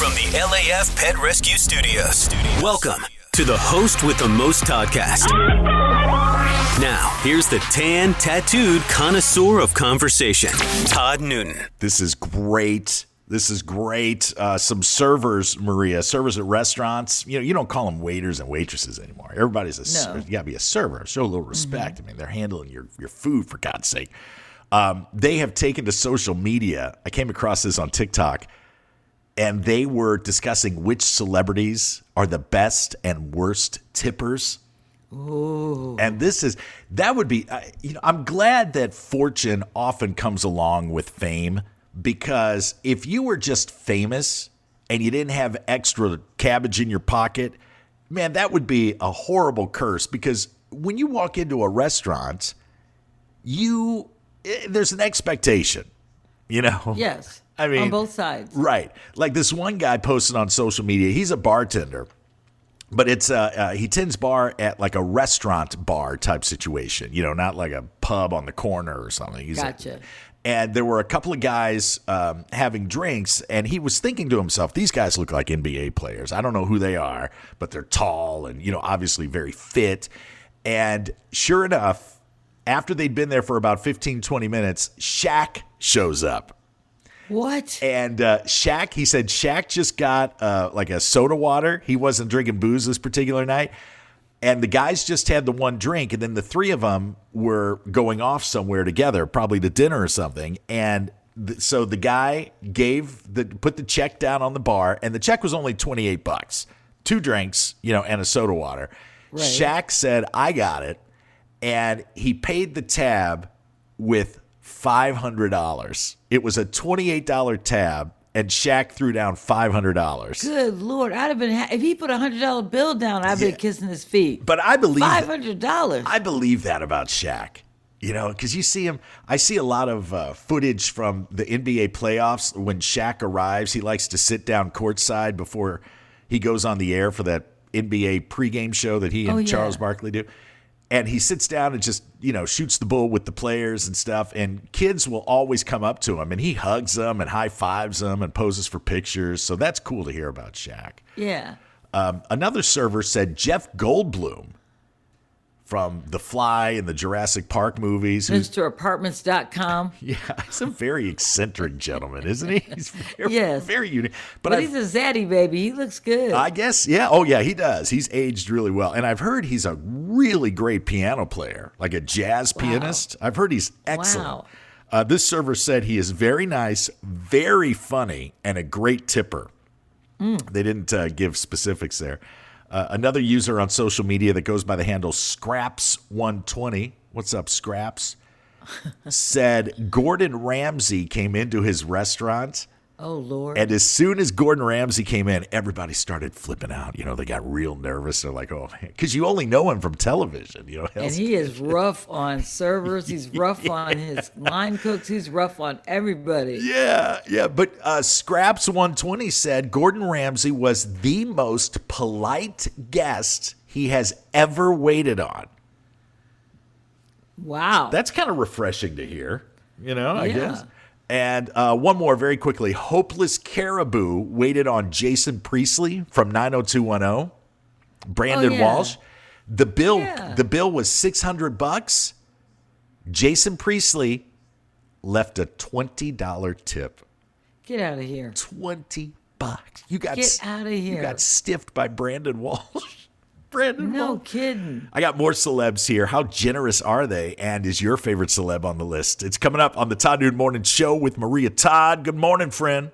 From the LAF Pet Rescue Studios. Welcome to the Host with the Most Toddcast. Now, here's the tan, tattooed connoisseur of conversation, Todd Newton. This is great. Some servers, Maria, servers at restaurants. You don't call them waiters and waitresses anymore. Everybody's you got to be a server. Show a little respect. Mm-hmm. I mean, they're handling your food, for God's sake. They have taken to social media. I came across this on TikTok, and they were discussing which celebrities are the best and worst tippers. Ooh. And that would be, I'm glad that fortune often comes along with fame, because if you were just famous and you didn't have extra cabbage in your pocket, man, that would be a horrible curse, because when you walk into a restaurant, there's an expectation, Yes. I mean, on both sides. Right. Like this one guy posted on social media, he's a bartender, but it's he tends bar at like a restaurant bar type situation, not like a pub on the corner or something. Gotcha. And there were a couple of guys having drinks, and he was thinking to himself, these guys look like NBA players. I don't know who they are, but they're tall and, obviously very fit. And sure enough, after they'd been there for about 15, 20 minutes, Shaq shows up. What? And he said Shaq just got like a soda water. He wasn't drinking booze this particular night. And the guys just had the one drink, and then the three of them were going off somewhere together, probably to dinner or something. And so the guy put the check down on the bar, and the check was only $28. 2 drinks, and a soda water. Right. Shaq said, I got it. And he paid the tab with $500. It was a $28 tab, and Shaq threw down $500. Good Lord. I'd have been, if he put a $100 bill down, I'd been kissing his feet. But I believe $500. I believe that about Shaq. Because you see him, I see a lot of footage from the NBA playoffs. When Shaq arrives, he likes to sit down courtside before he goes on the air for that NBA pregame show that he and Charles Barkley do. And he sits down and just, shoots the bull with the players and stuff. And kids will always come up to him, and he hugs them and high fives them and poses for pictures. So that's cool to hear about Shaq. Yeah. Another server said Jeff Goldblum from The Fly and the Jurassic Park movies. MrApartments.com. Yeah, he's a very eccentric gentleman, isn't he? He's very unique. But he's a zaddy baby. He looks good. I guess, yeah. Oh, yeah, he does. He's aged really well. And I've heard he's a really great piano player, like a jazz pianist. I've heard he's excellent. Wow. This server said he is very nice, very funny, and a great tipper. They didn't give specifics there. Another user on social media that goes by the handle Scraps120, what's up, Scraps, said Gordon Ramsay came into his restaurant. Oh, Lord. And as soon as Gordon Ramsay came in, everybody started flipping out. They got real nervous. They're like, oh, man, because you only know him from television. And he is rough on servers. He's rough on his line cooks. He's rough on everybody. Yeah. But Scraps120 said Gordon Ramsay was the most polite guest he has ever waited on. Wow. That's kind of refreshing to hear, I guess. And one more very quickly. Hopeless Caribou waited on Jason Priestley from 90210. Brandon Walsh. The bill was $600. Jason Priestley left a $20 tip. Get out of here. $20. Get out of here. You got stiffed by Brandon Walsh. No kidding. I got more celebs here. How generous are they? And is your favorite celeb on the list? It's coming up on the Todd Newton Morning Show with Maria Todd. Good morning, friend.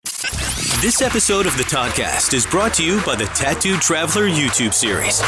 This episode of the Toddcast is brought to you by the Tattooed Traveler YouTube series.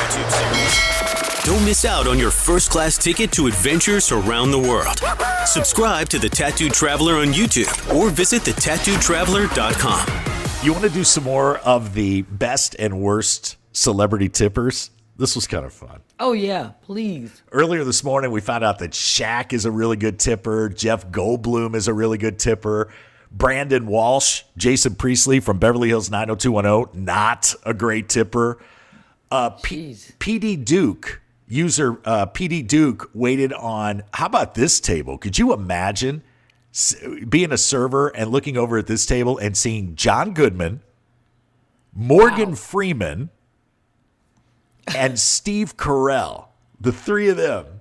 Don't miss out on your first-class ticket to adventures around the world. Subscribe to the Tattooed Traveler on YouTube or visit thetattooedtraveler.com. You want to do some more of the best and worst celebrity tippers? This was kind of fun. Oh, yeah, please. Earlier this morning, we found out that Shaq is a really good tipper. Jeff Goldblum is a really good tipper. Brandon Walsh, Jason Priestley from Beverly Hills 90210, not a great tipper. PD Duke, user PD Duke, waited on, how about this table? Could you imagine being a server and looking over at this table and seeing John Goodman, Morgan Freeman, and Steve Carell. The three of them.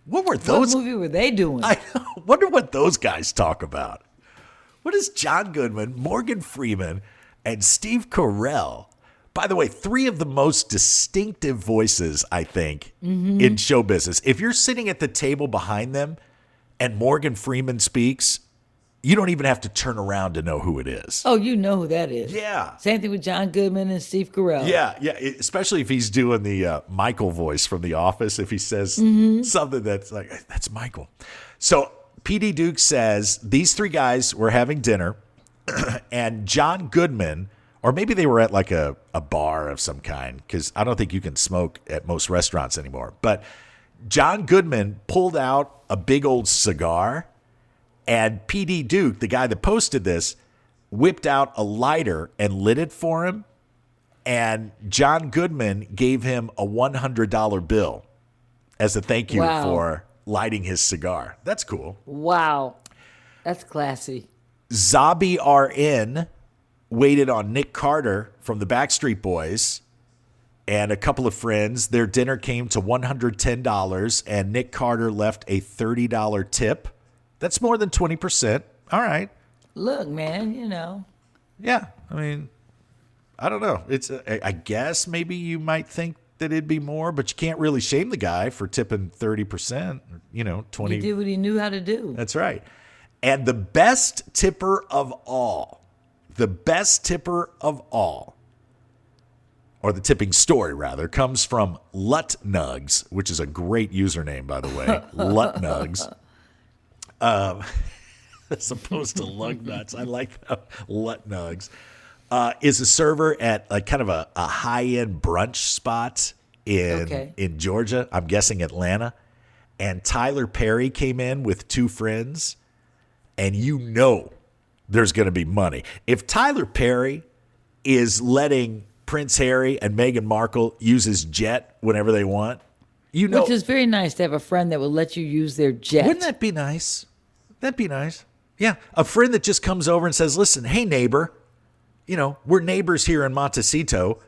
What were those? What movie were they doing? I wonder what those guys talk about. What is John Goodman, Morgan Freeman, and Steve Carell? By the way, three of the most distinctive voices, I think, in show business. If you're sitting at the table behind them and Morgan Freeman speaks, you don't even have to turn around to know who it is. Oh, you know who that is. Yeah. Same thing with John Goodman and Steve Carell. Yeah. Especially if he's doing the Michael voice from The Office. If he says something that's like, that's Michael. So PD Duke says these three guys were having dinner and John Goodman, or maybe they were at like a bar of some kind, because I don't think you can smoke at most restaurants anymore. But John Goodman pulled out a big old cigar, and PD Duke, the guy that posted this, whipped out a lighter and lit it for him. And John Goodman gave him a $100 bill as a thank you for lighting his cigar. That's cool. Wow. That's classy. Zabi RN waited on Nick Carter from the Backstreet Boys and a couple of friends. Their dinner came to $110, and Nick Carter left a $30 tip. That's more than 20%. All right. Look, man, you know. Yeah. I mean, I don't know. It's I guess maybe you might think that it'd be more, but you can't really shame the guy for tipping 30%, 20. He did what he knew how to do. That's right. And the best tipper of all, or the tipping story rather, comes from Lutnugs, which is a great username, by the way. Lutnugs. As opposed to lug nuts. I like that. Lutnugs. Is a server at like kind of a high-end brunch spot in Georgia. I'm guessing Atlanta. And Tyler Perry came in with two friends, and there's going to be money. If Tyler Perry is letting Prince Harry and Meghan Markle use his jet whenever they want, Which is very nice to have a friend that will let you use their jet. Wouldn't that be nice? That'd be nice. Yeah. A friend that just comes over and says, listen, hey, neighbor, we're neighbors here in Montecito.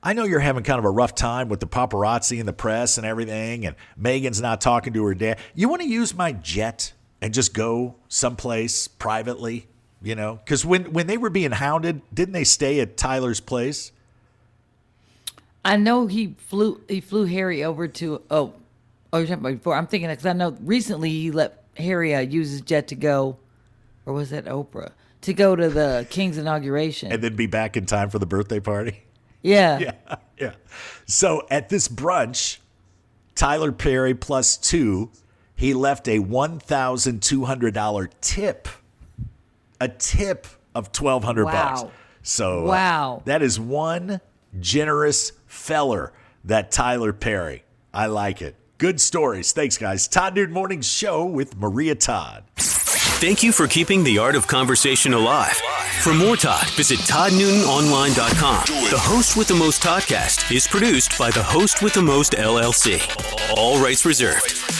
I know you're having kind of a rough time with the paparazzi and the press and everything, and Megan's not talking to her dad. You want to use my jet and just go someplace privately, Because when they were being hounded, didn't they stay at Tyler's place? I know he flew Harry over to, you're talking about before. I'm thinking, because I know recently he let Harry use his jet to go, or was that Oprah? To go to the King's inauguration. And then be back in time for the birthday party? Yeah. Yeah. So at this brunch, Tyler Perry plus two, he left a $1,200 tip. A tip of $1,200 bucks. So that is one generous feller, that Tyler Perry. I like it. Good stories. Thanks, guys. Todd Noon Morning Show with Maria Todd. Thank you for keeping the art of conversation alive. For more Todd, visit ToddNoonOnline.com. The Host with the Most Toddcast is produced by the Host with the Most LLC. All rights reserved.